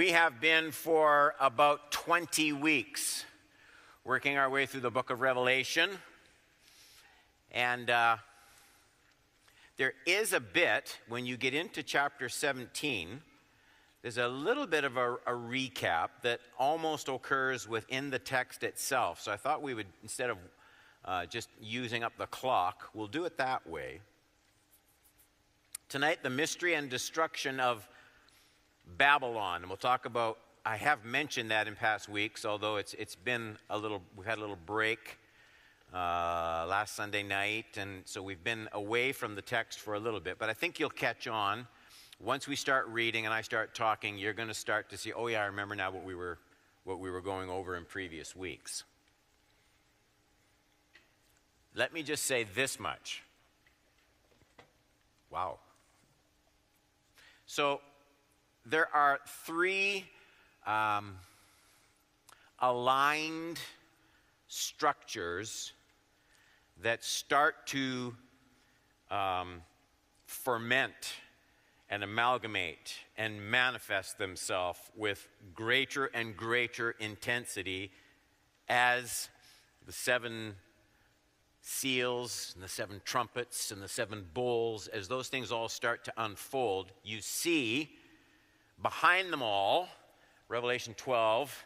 We have been for about 20 weeks working our way through the book of Revelation. And there is a bit, when you get into chapter 17, there's a little bit of a recap that almost occurs within the text itself. So I thought we would, instead of just using up the clock, we'll do it that way. Tonight, the mystery and destruction of Babylon, and we'll talk about, I have mentioned that in past weeks, although it's been a little, we've had a little break last Sunday night, and so we've been away from the text for a little bit, but I think you'll catch on. Once we start reading and I start talking, you're going to start to see, oh yeah, I remember now what we were going over in previous weeks. Let me just say this much. Wow. So, there are three aligned structures that start to ferment and amalgamate and manifest themselves with greater and greater intensity as the seven seals and the seven trumpets and the seven bowls, as those things all start to unfold. You see behind them all, Revelation 12,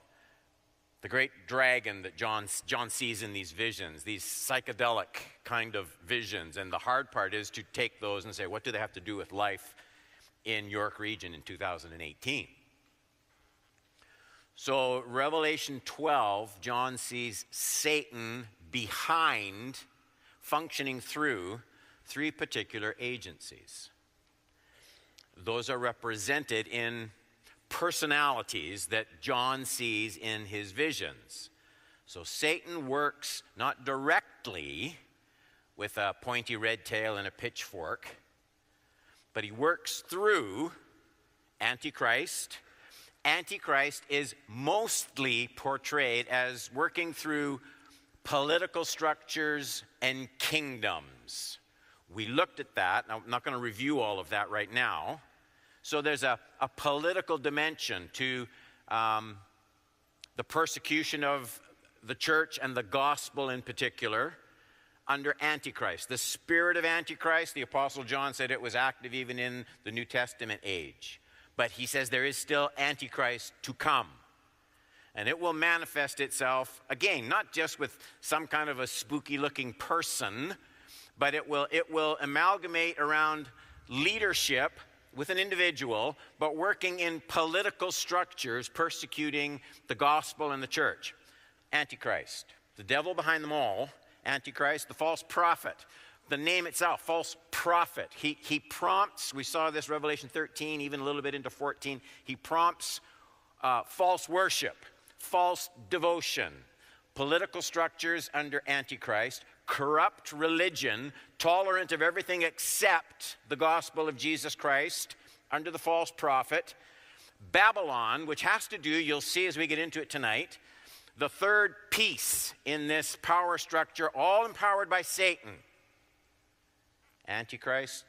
the great dragon that John sees in these visions, these psychedelic kind of visions. And the hard part is to take those and say, what do they have to do with life in York Region in 2018? So Revelation 12, John sees Satan behind, functioning through three particular agencies. Those are represented in personalities that John sees in his visions. So Satan works not directly with a pointy red tail and a pitchfork, but he works through Antichrist. Antichrist is mostly portrayed as working through political structures and kingdoms. We looked at that. Now, I'm not going to review all of that right now. So there's a political dimension to the persecution of the church and the gospel in particular under Antichrist. The spirit of Antichrist, the Apostle John said it was active even in the New Testament age. But he says there is still Antichrist to come. And it will manifest itself, again, not just with some kind of a spooky-looking person, but it will amalgamate around leadership with an individual, but working in political structures, persecuting the gospel and the church. Antichrist, the devil behind them all. Antichrist, the false prophet. The name itself, false prophet. He prompts, we saw this Revelation 13, even a little bit into 14, he prompts false worship, false devotion, political structures under Antichrist, corrupt religion, tolerant of everything except the gospel of Jesus Christ under the false prophet. Babylon, which has to do, you'll see as we get into it tonight, the third piece in this power structure, all empowered by Satan. Antichrist,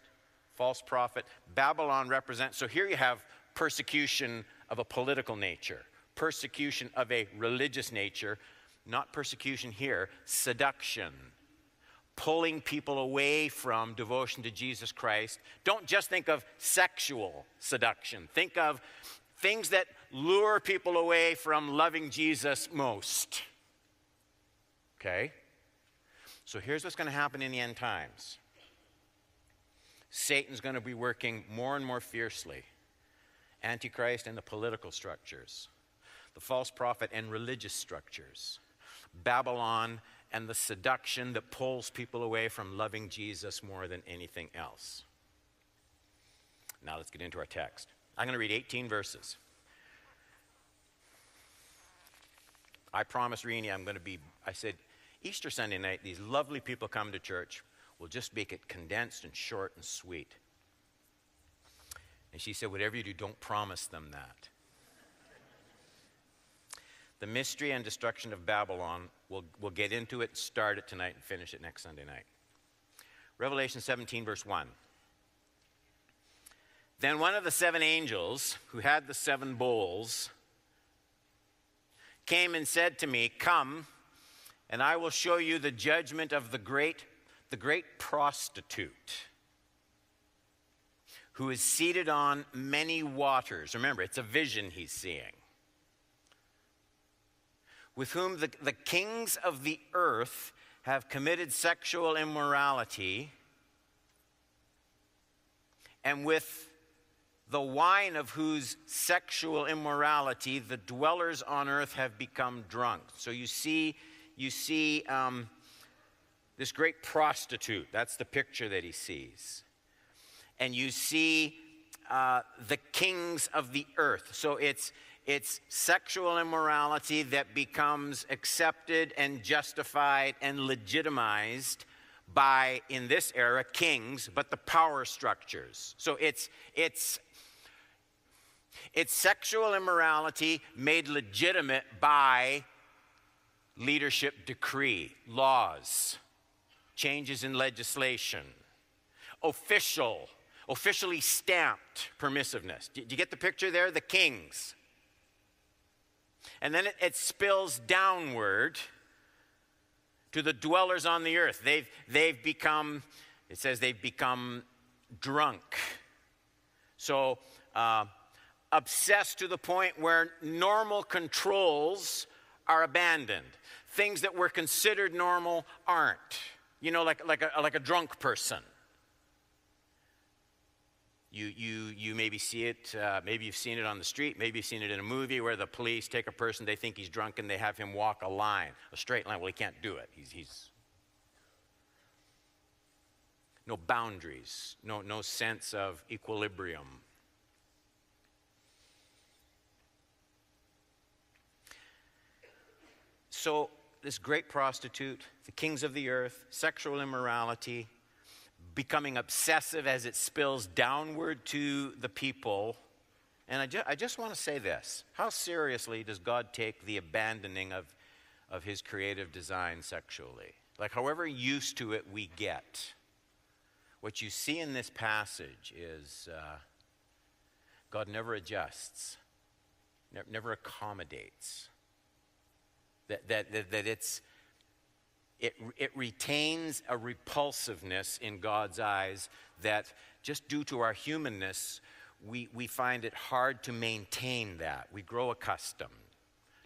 false prophet, Babylon represents, so here you have persecution of a political nature, persecution of a religious nature, not persecution here, seduction, pulling people away from devotion to Jesus Christ. Don't just think of sexual seduction. Think of things that lure people away from loving Jesus most. Okay? So here's what's going to happen in the end times. Satan's going to be working more and more fiercely. Antichrist and the political structures. The false prophet and religious structures. Babylon and the seduction that pulls people away from loving Jesus more than anything else. Now let's get into our text. I'm going to read 18 verses. I promised Rini I said, Easter Sunday night, these lovely people come to church. We'll just make it condensed and short and sweet. And she said, whatever you do, don't promise them that. The mystery and destruction of Babylon, we'll get into it, start it tonight, and finish it next Sunday night. Revelation 17, verse 1. Then one of the seven angels who had the seven bowls came and said to me, "Come, and I will show you the judgment of the great prostitute, who is seated on many waters." Remember, it's a vision he's seeing. "With whom the kings of the earth have committed sexual immorality, and with the wine of whose sexual immorality the dwellers on earth have become drunk." So you see this great prostitute. That's the picture that he sees. And you see the kings of the earth. So it's sexual immorality that becomes accepted and justified and legitimized by, in this era, kings, but the power structures. So it's sexual immorality made legitimate by leadership decree, laws, changes in legislation, officially stamped permissiveness. Do you get the picture there? The kings. And then it spills downward to the dwellers on the earth. They've become, it says they've become drunk. So obsessed to the point where normal controls are abandoned. Things that were considered normal aren't. You know, like a drunk person. You maybe see it, maybe you've seen it on the street, maybe you've seen it in a movie where the police take a person, they think he's drunk, and they have him walk a straight line. Well, he can't do it. He's no boundaries, no sense of equilibrium. So this great prostitute, the kings of the earth, sexual immorality, becoming obsessive as it spills downward to the people. And I just want to say this. How seriously does God take the abandoning of his creative design sexually? Like, however used to it we get, what you see in this passage is God never adjusts, never accommodates. That it retains a repulsiveness in God's eyes that just due to our humanness, we find it hard to maintain that. We grow accustomed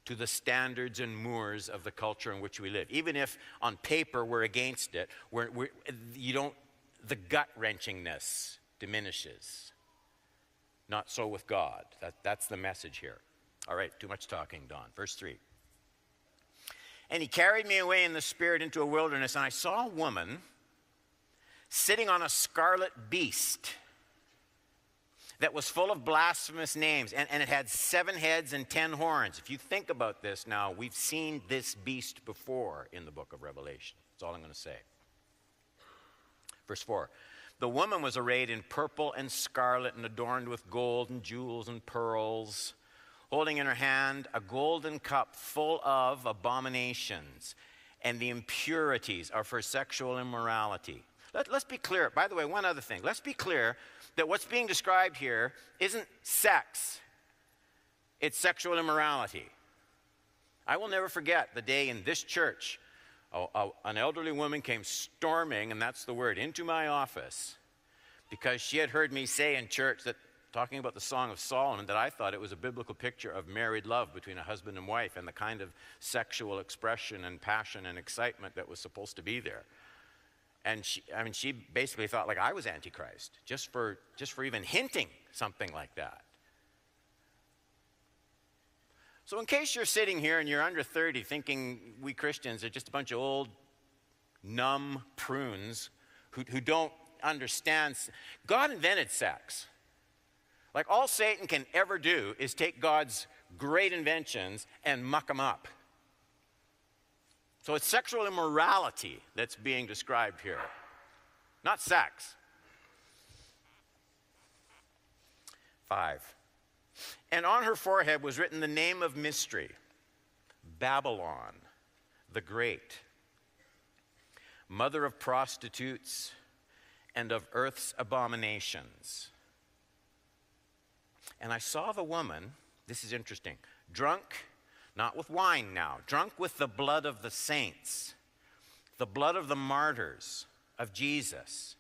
to the standards and mores of the culture in which we live. Even if on paper we're against it, the gut-wrenchingness diminishes. Not so with God. That's the message here. All right, too much talking, Don. Verse 3. "And he carried me away in the spirit into a wilderness, and I saw a woman sitting on a scarlet beast that was full of blasphemous names, and it had 7 heads and 10 horns." If you think about this now, we've seen this beast before in the book of Revelation. That's all I'm going to say. Verse 4. "The woman was arrayed in purple and scarlet and adorned with gold and jewels and pearls, holding in her hand a golden cup full of abominations, and the impurities are for sexual immorality." Let's be clear. By the way, one other thing. Let's be clear that what's being described here isn't sex. It's sexual immorality. I will never forget the day in this church, an elderly woman came storming, and that's the word, into my office because she had heard me say in church that, talking about the Song of Solomon, that I thought it was a biblical picture of married love between a husband and wife and the kind of sexual expression and passion and excitement that was supposed to be there. And she basically thought like I was antichrist just for even hinting something like that. So in case you're sitting here and you're under 30 thinking we Christians are just a bunch of old numb prunes who don't understand, God invented sex. Like, all Satan can ever do is take God's great inventions and muck them up. So it's sexual immorality that's being described here, not sex. 5. "And on her forehead was written the name of mystery, Babylon the Great, mother of prostitutes and of earth's abominations." And I saw the woman, this is interesting, drunk, not with wine now, drunk with the blood of the saints, the blood of the martyrs of Jesus.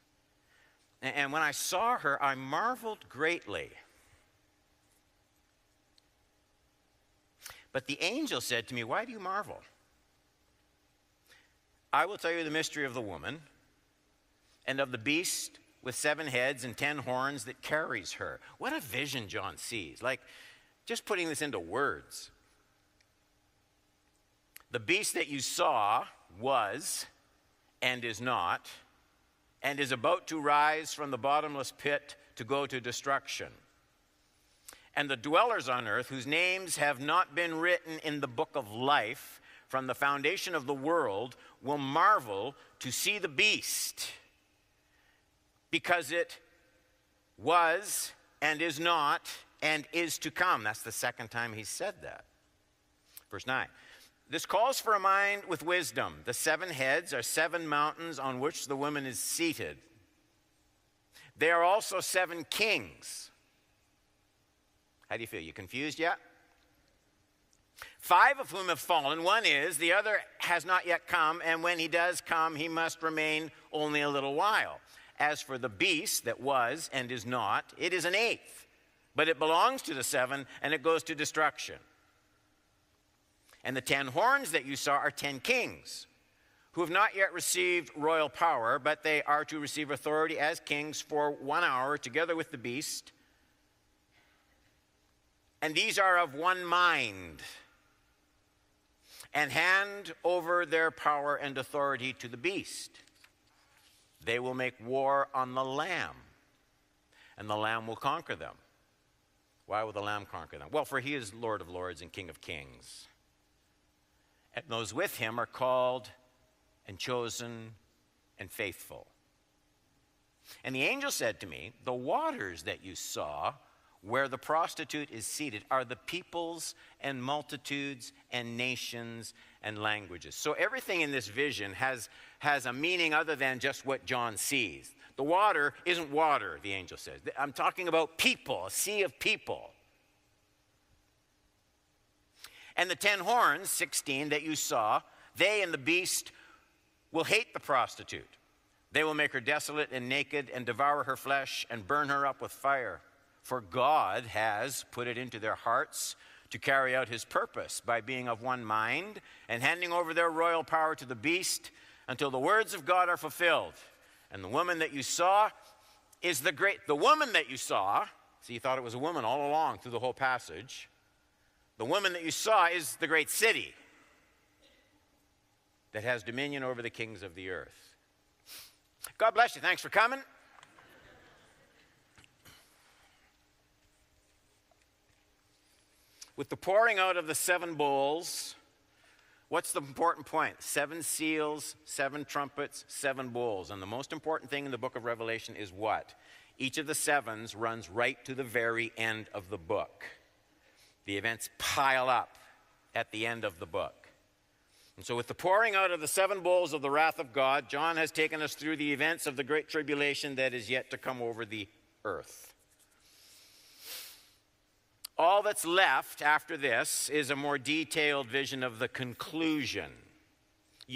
And when I saw her, I marveled greatly. But the angel said to me, why do you marvel? I will tell you the mystery of the woman and of the beast with 7 heads and 10 horns that carries her. What a vision John sees. Like, just putting this into words. The beast that you saw was and is not, and is about to rise from the bottomless pit to go to destruction. And the dwellers on earth, whose names have not been written in the book of life from the foundation of the world, will marvel to see the beast, because it was and is not and is to come. That's the second time he said that. Verse 9. This calls for a mind with wisdom. The 7 heads are 7 mountains on which the woman is seated. They are also 7 kings. How do you feel? You confused yet? 5 of whom have fallen. 1 is, the other has not yet come, and when he does come, he must remain only a little while. As for the beast that was and is not, it is an 8th, but it belongs to the 7, and it goes to destruction. And the 10 horns that you saw are 10 kings, who have not yet received royal power, but they are to receive authority as kings for 1 hour, together with the beast. And these are of one mind, and hand over their power and authority to the beast. They will make war on the Lamb, and the Lamb will conquer them. Why will the Lamb conquer them? Well, for he is Lord of lords and King of kings. And those with him are called and chosen and faithful. And the angel said to me, the waters that you saw where the prostitute is seated are the peoples and multitudes and nations and languages. So everything in this vision has a meaning other than just what John sees. The water isn't water, the angel says. I'm talking about people, a sea of people. And the 10 horns, 16, that you saw, they and the beast will hate the prostitute. They will make her desolate and naked and devour her flesh and burn her up with fire. For God has put it into their hearts to carry out his purpose by being of one mind and handing over their royal power to the beast until the words of God are fulfilled. And the woman that you saw is the woman that you saw, so you thought it was a woman all along through the whole passage. The woman that you saw is the great city that has dominion over the kings of the earth. God bless you. Thanks for coming. With the pouring out of the 7 bowls, what's the important point? 7 seals, 7 trumpets, 7 bowls. And the most important thing in the book of Revelation is what? Each of the 7s runs right to the very end of the book. The events pile up at the end of the book. And so with the pouring out of the 7 bowls of the wrath of God, John has taken us through the events of the great tribulation that is yet to come over the earth. All that's left after this is a more detailed vision of the conclusion.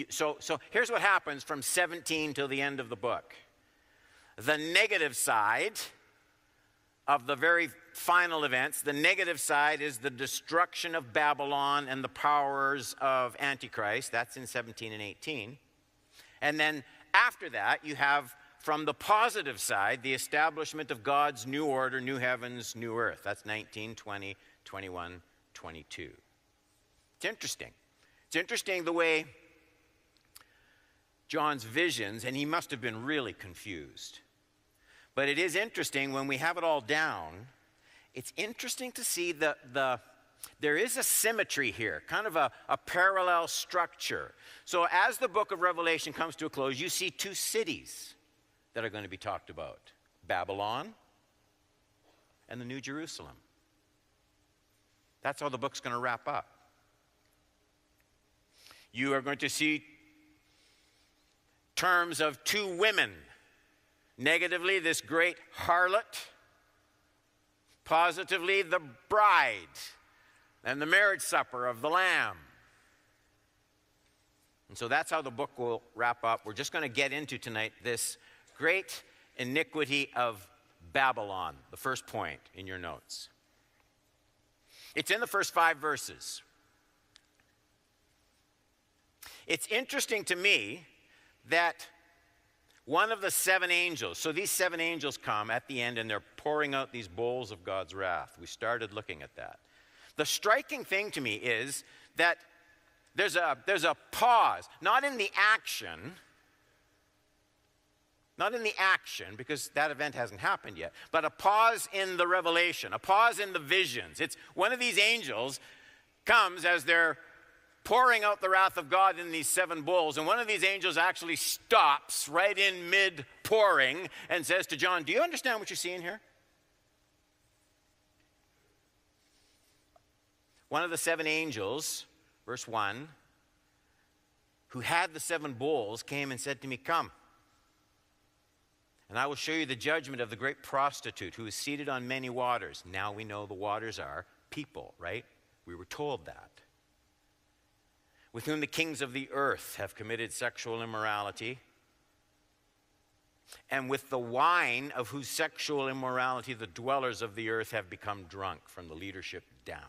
So here's what happens from 17 till the end of the book. The negative side of the very final events, the negative side is the destruction of Babylon and the powers of antichrist. That's in 17 and 18. And then after that, you have from the positive side, the establishment of God's new order, new heavens, new earth. That's 19, 20, 21, 22. It's interesting. It's interesting the way John's visions, and he must have been really confused. But it is interesting when we have it all down, it's interesting to see there is a symmetry here, kind of a parallel structure. So as the book of Revelation comes to a close, you see 2 cities that are going to be talked about. Babylon and the New Jerusalem. That's how the book's going to wrap up. You are going to see terms of 2 women. Negatively, this great harlot positively the bride and the marriage supper of the Lamb. And so that's how the book will wrap up. We're just going to get into tonight this great iniquity of Babylon, the first point in your notes. It's in the first 5 verses. It's interesting to me that one of the 7 angels, so these 7 angels come at the end and they're pouring out these bowls of God's wrath. We started looking at that. The striking thing to me is that there's a pause, not in the action, because that event hasn't happened yet, but a pause in the revelation, a pause in the visions. It's one of these angels comes as they're pouring out the wrath of God in these 7 bowls, and one of these angels actually stops right in mid-pouring and says to John, do you understand what you're seeing here? One of the 7 angels, verse 1, who had the 7 bowls came and said to me, come, and I will show you the judgment of the great prostitute who is seated on many waters. Now we know the waters are people, right? We were told that. With whom the kings of the earth have committed sexual immorality, and with the wine of whose sexual immorality the dwellers of the earth have become drunk, from the leadership down.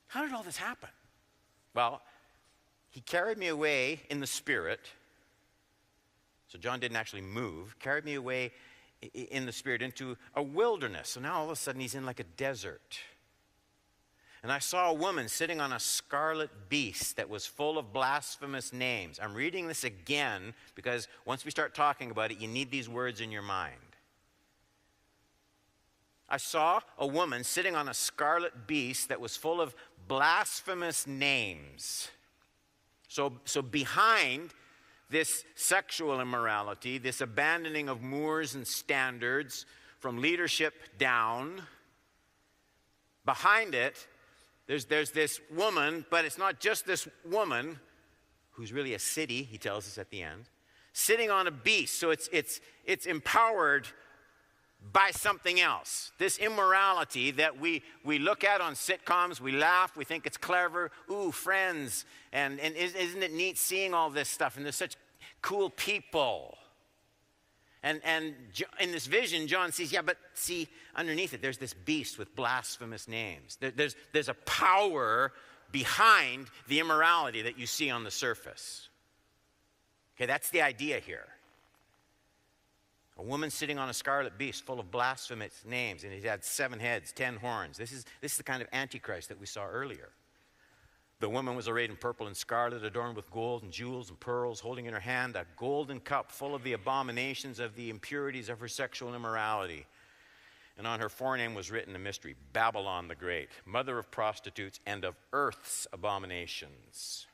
How did all this happen? Well, he carried me away in the spirit. So John didn't actually move, carried me away in the spirit into a wilderness. So now all of a sudden he's in like a desert. And I saw a woman sitting on a scarlet beast that was full of blasphemous names. I'm reading this again because once we start talking about it, you need these words in your mind. I saw a woman sitting on a scarlet beast that was full of blasphemous names. So behind this sexual immorality, this abandoning of mores and standards from leadership down, behind it, there's this woman, but it's not just this woman, who's really a city, he tells us at the end, sitting on a beast. So it's empowered by something else. This immorality that we look at on sitcoms, we laugh, we think it's clever. Ooh, Friends, and isn't it neat seeing all this stuff? And there's such cool people. And in this vision, John sees, yeah, but see, underneath it, there's this beast with blasphemous names. There's a power behind the immorality that you see on the surface. Okay, that's the idea here. A woman sitting on a scarlet beast full of blasphemous names, and it had 7 heads, 10 horns. This is the kind of antichrist that we saw earlier. The woman was arrayed in purple and scarlet, adorned with gold and jewels and pearls, holding in her hand a golden cup full of the abominations of the impurities of her sexual immorality. And on her forename was written a mystery, Babylon the Great, mother of prostitutes and of earth's abominations.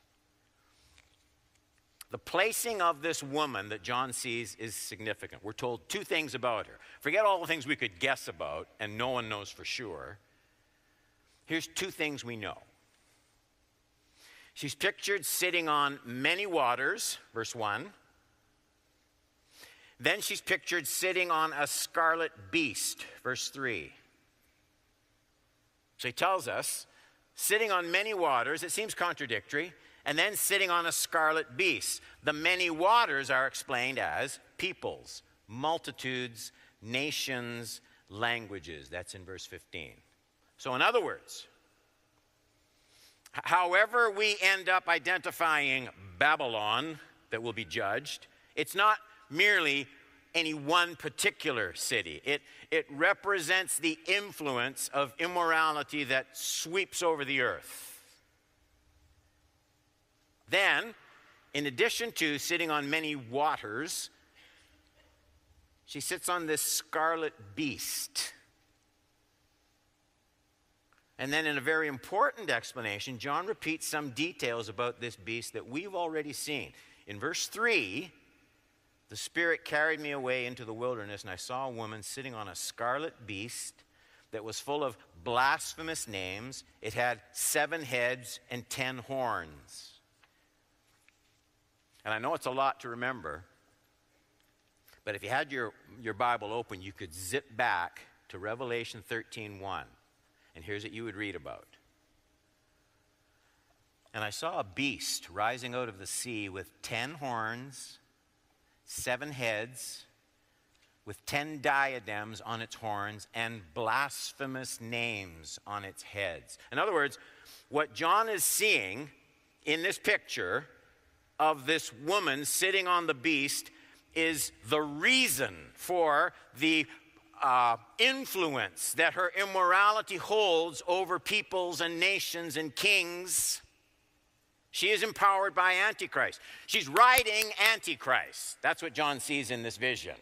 The placing of this woman that John sees is significant. We're told 2 things about her. Forget all the things we could guess about, and no one knows for sure. Here's 2 things we know. She's pictured sitting on many waters, verse 1. Then she's pictured sitting on a scarlet beast, verse 3. So he tells us, sitting on many waters, it seems contradictory, and then sitting on a scarlet beast. The many waters are explained as peoples, multitudes, nations, languages. That's in verse 15. So in other words, however we end up identifying Babylon that will be judged, it's not merely any one particular city. It represents the influence of immorality that sweeps over the earth. Then, in addition to sitting on many waters, she sits on this scarlet beast. And then in a very important explanation, John repeats some details about this beast that we've already seen. In verse 3, the Spirit carried me away into the wilderness, and I saw a woman sitting on a scarlet beast that was full of blasphemous names. It had 7 heads and 10 horns. And I know it's a lot to remember, But if you had your Bible open, you could zip back to Revelation 13:1. And here's what you would read about. And I saw a beast rising out of the sea with 10 horns, 7 heads, with 10 diadems on its horns and blasphemous names on its heads. In other words, what John is seeing in this picture of this woman sitting on the beast is the reason for the influence that her immorality holds over peoples and nations and kings. She is empowered by Antichrist. She's riding Antichrist. That's what John sees in this vision.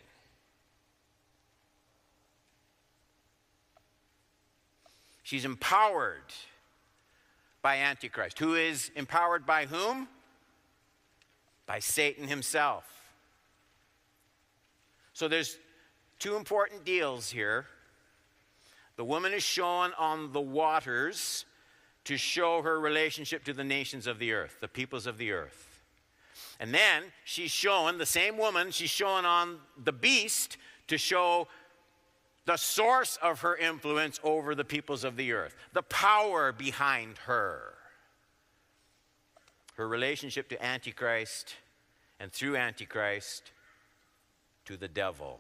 She's empowered by Antichrist. Who is empowered by whom? By Satan himself. So there's 2 important deals here. The woman is shown on the waters to show her relationship to the nations of the earth, the peoples of the earth. And then she's shown, the same woman, she's shown on the beast to show the source of her influence over the peoples of the earth, the power behind her. Her relationship to Antichrist, and through Antichrist, to the devil.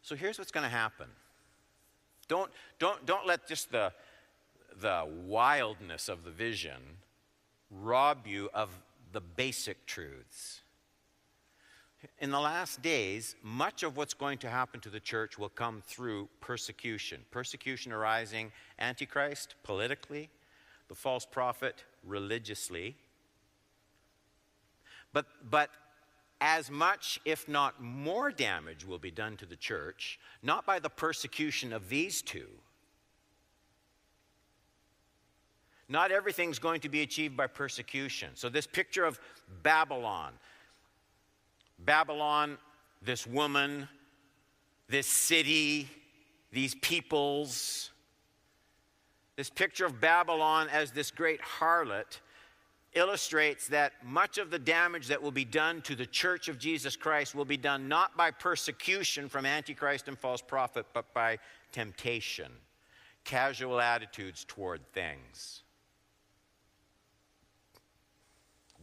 So here's what's going to happen. Don't let just the wildness of the vision rob you of the basic truths. In the last days, much of what's going to happen to the church will come through persecution. Persecution arising, Antichrist politically, the false prophet religiously. But as much, if not more, damage will be done to the church, not by the persecution of these two. Not everything's going to be achieved by persecution. So this picture of Babylon, this woman, this city, these peoples, this picture of Babylon as this great harlot illustrates that much of the damage that will be done to the church of Jesus Christ will be done not by persecution from Antichrist and false prophet, but by temptation, casual attitudes toward things.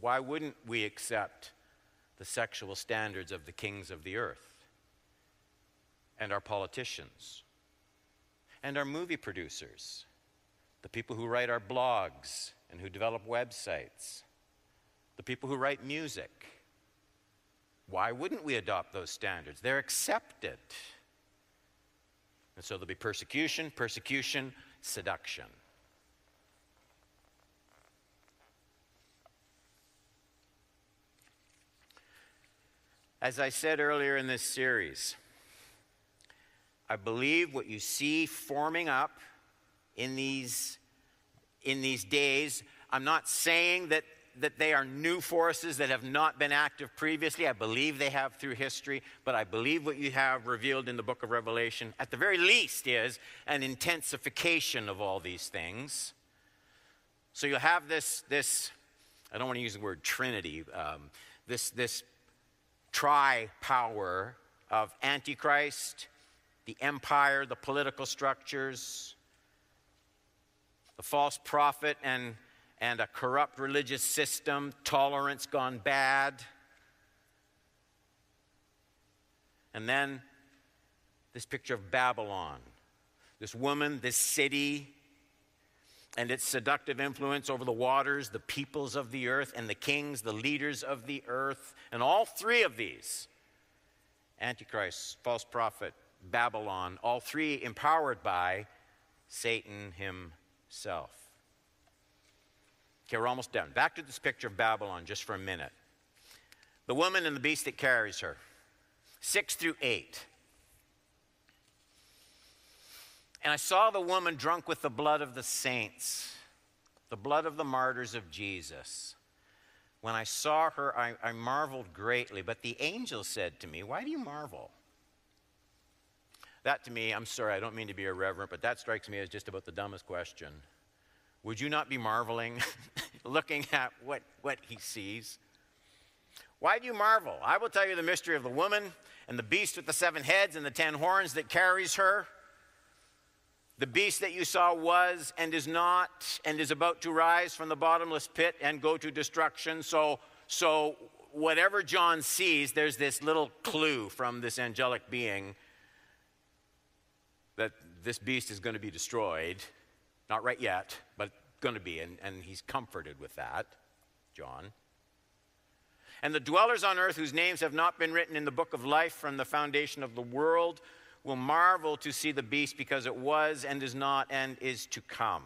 Why wouldn't we accept the sexual standards of the kings of the earth and our politicians and our movie producers, the people who write our blogs and who develop websites, the people who write music? Why wouldn't we adopt those standards? They're accepted. And so there'll be persecution, seduction. As I said earlier in this series, I believe what you see forming up in these days, I'm not saying that they are new forces that have not been active previously. I believe they have through history, but I believe what you have revealed in the book of Revelation, at the very least, is an intensification of all these things. So you'll have this I don't want to use the word Trinity, this tri-power of Antichrist, the empire, the political structures, the false prophet and a corrupt religious system, tolerance gone bad. And then this picture of Babylon, this woman, this city, and its seductive influence over the waters, the peoples of the earth, and the kings, the leaders of the earth. And all 3 of these, Antichrist, false prophet, Babylon, all 3 empowered by Satan himself. Okay, we're almost done. Back to this picture of Babylon just for a minute. The woman and the beast that carries her, 6 through 8. And I saw the woman drunk with the blood of the saints, the blood of the martyrs of Jesus. When I saw her, I marveled greatly. But the angel said to me, "Why do you marvel?" That to me, I'm sorry, I don't mean to be irreverent, but that strikes me as just about the dumbest question. Would you not be marveling looking at what he sees. Why do you marvel? I will tell you the mystery of the woman and the beast with the 7 heads and the 10 horns that carries her. The beast that you saw was and is not and is about to rise from the bottomless pit and go to destruction. So whatever John sees, there's this little clue from this angelic being that this beast is going to be destroyed. Not right yet, but going to be, and he's comforted with that, John. And the dwellers on earth whose names have not been written in the book of life from the foundation of the world will marvel to see the beast, because it was and is not and is to come.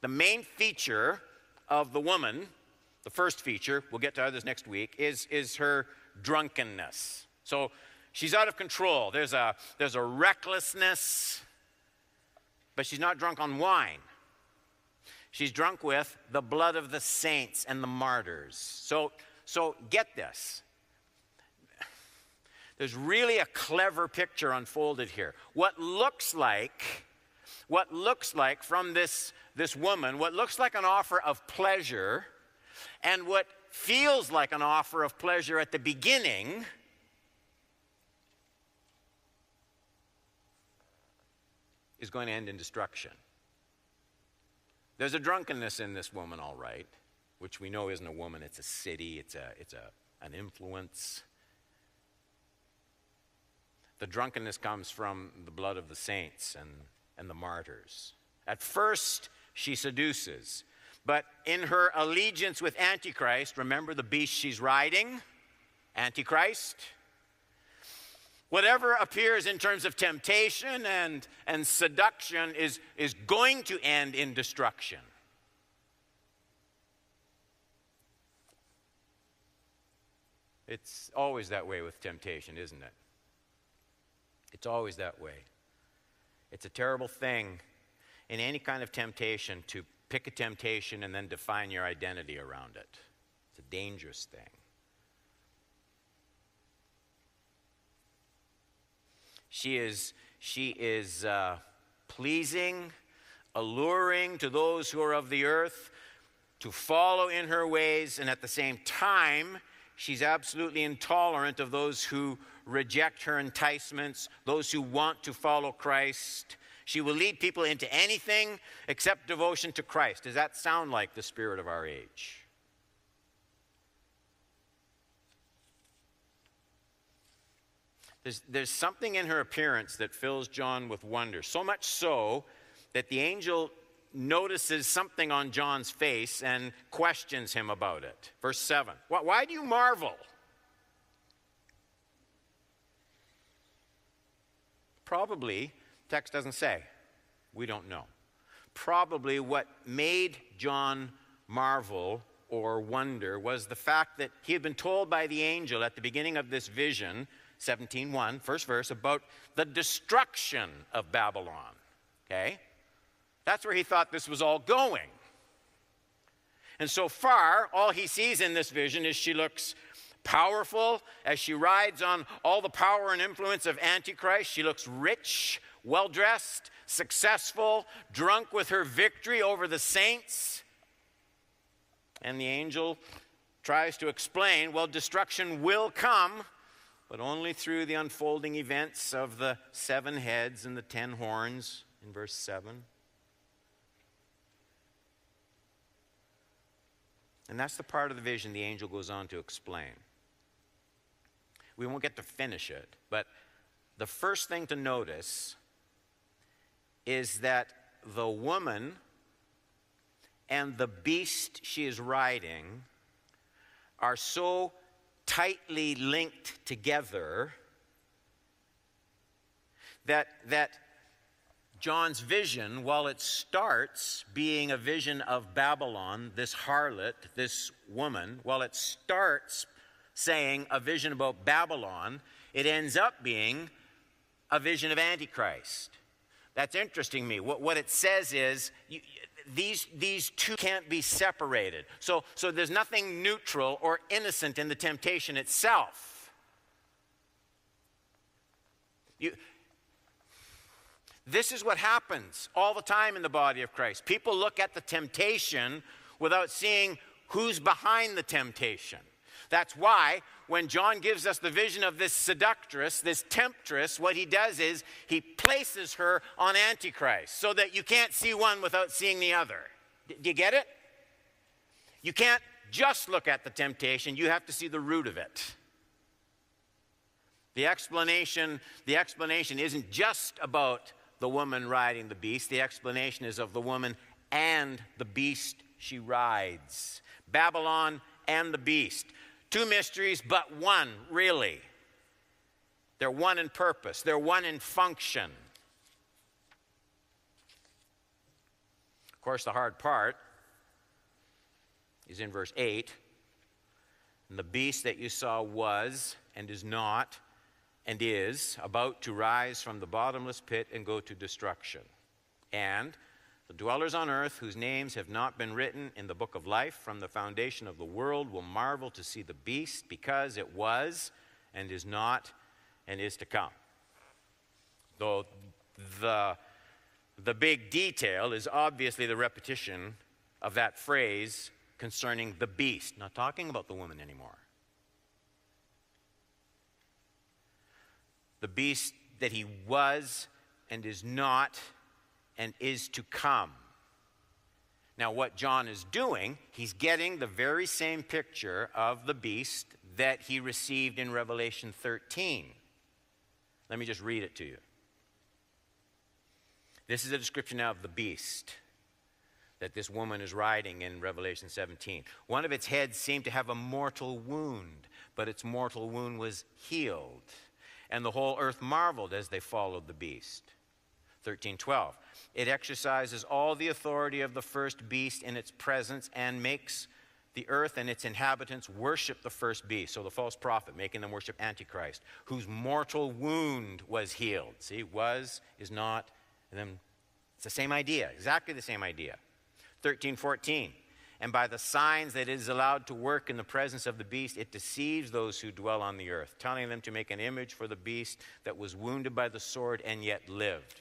The main feature of the woman, the first feature, we'll get to others next week, is her drunkenness. So she's out of control. There's a recklessness, but she's not drunk on wine. She's drunk with the blood of the saints and the martyrs. So get this. There's really a clever picture unfolded here. What looks like from this woman, what looks like an offer of pleasure, and what feels like an offer of pleasure at the beginning, is going to end in destruction. There's a drunkenness in this woman, all right, which we know isn't a woman, it's a city, it's an influence. The drunkenness comes from the blood of the saints and the martyrs. At first, she seduces. But in her allegiance with Antichrist, remember the beast she's riding? Antichrist. Whatever appears in terms of temptation and seduction is going to end in destruction. It's always that way with temptation, isn't it? It's always that way. It's a terrible thing in any kind of temptation to pick a temptation and then define your identity around it. It's a dangerous thing. She is pleasing, alluring to those who are of the earth to follow in her ways, and at the same time, she's absolutely intolerant of those who reject her enticements, those who want to follow Christ. She will lead people into anything except devotion to Christ. Does that sound like the spirit of our age? There's something in her appearance that fills John with wonder, so much so that the angel notices something on John's face and questions him about it. Verse 7. Why do you marvel? Probably, text doesn't say. We don't know. Probably what made John marvel or wonder was the fact that he had been told by the angel at the beginning of this vision, 17:1, first verse, about the destruction of Babylon. Okay? That's where he thought this was all going. And so far, all he sees in this vision is she looks powerful as she rides on all the power and influence of Antichrist. She looks rich, well-dressed, successful, drunk with her victory over the saints. And the angel tries to explain, well, destruction will come, but only through the unfolding events of the 7 heads and the 10 horns in verse 7. And that's the part of the vision the angel goes on to explain. We won't get to finish it, but the first thing to notice is that the woman and the beast she is riding are so tightly linked together that John's vision, while it starts being a vision of Babylon, this harlot, this woman, while it starts saying a vision about Babylon, it ends up being a vision of Antichrist. That's interesting to me. What it says is these two can't be separated. So there's nothing neutral or innocent in the temptation itself. This is what happens all the time in the body of Christ. People look at the temptation without seeing who's behind the temptation. That's why when John gives us the vision of this seductress, this temptress, what he does is he places her on antichrist so that you can't see one without seeing the other. Do you get it? You can't just look at the temptation, you have to see the root of it. The explanation isn't just about the woman riding the beast. The explanation is of the woman and the beast she rides. Babylon and the beast. Two mysteries, but one, really. They're one in purpose. They're one in function. Of course, the hard part is in verse 8. And the beast that you saw was and is not and is about to rise from the bottomless pit and go to destruction. And the dwellers on earth whose names have not been written in the book of life from the foundation of the world will marvel to see the beast, because it was and is not and is to come. Though the big detail is obviously the repetition of that phrase concerning the beast, not talking about the woman anymore. The beast that he was and is not and is to come. Now, what John is doing, he's getting the very same picture of the beast that he received in Revelation 13. Let me just read it to you. This is a description now of the beast that this woman is riding in Revelation 17. One of its heads seemed to have a mortal wound, but its mortal wound was healed. And the whole earth marveled as they followed the beast. 13:12. It exercises all the authority of the first beast in its presence and makes the earth and its inhabitants worship the first beast. So the false prophet, making them worship Antichrist, whose mortal wound was healed. See, was, is not, and then it's the same idea, exactly the same idea. 13:14. And by the signs that it is allowed to work in the presence of the beast, it deceives those who dwell on the earth, telling them to make an image for the beast that was wounded by the sword and yet lived.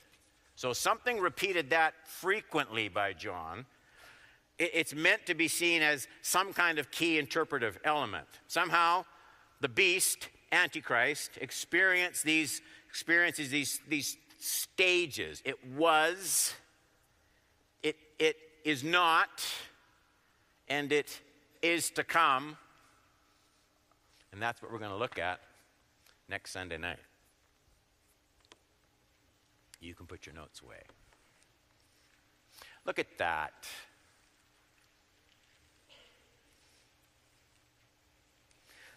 So something repeated that frequently by John. It's meant to be seen as some kind of key interpretive element. Somehow, the beast, Antichrist, experiences these stages. It was, it is not, and it is to come. And that's what we're going to look at next Sunday night. You can put your notes away. Look at that.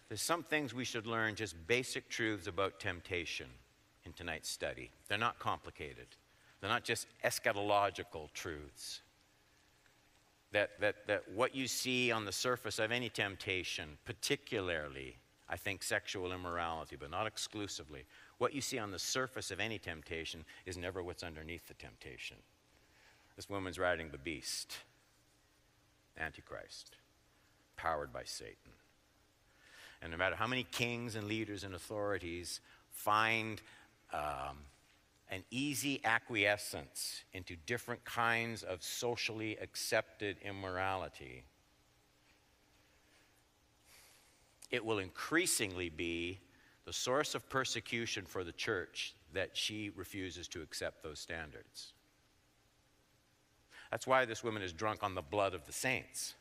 There's some things we should learn, just basic truths about temptation in tonight's study. They're not complicated. They're not just eschatological truths. That what you see on the surface of any temptation, particularly, I think, sexual immorality, but not exclusively, what you see on the surface of any temptation is never what's underneath the temptation. This woman's riding the beast, Antichrist, powered by Satan. And no matter how many kings and leaders and authorities find an easy acquiescence into different kinds of socially accepted immorality, it will increasingly be the source of persecution for the church that she refuses to accept those standards. That's why this woman is drunk on the blood of the saints.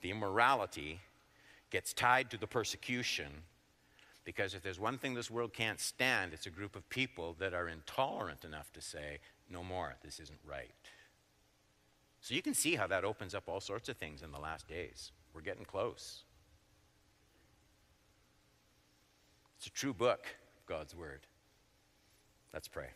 The immorality gets tied to the persecution, because if there's one thing this world can't stand, it's a group of people that are intolerant enough to say, no more, this isn't right. So you can see how that opens up all sorts of things in the last days. We're getting close. It's a true book, God's Word. Let's pray.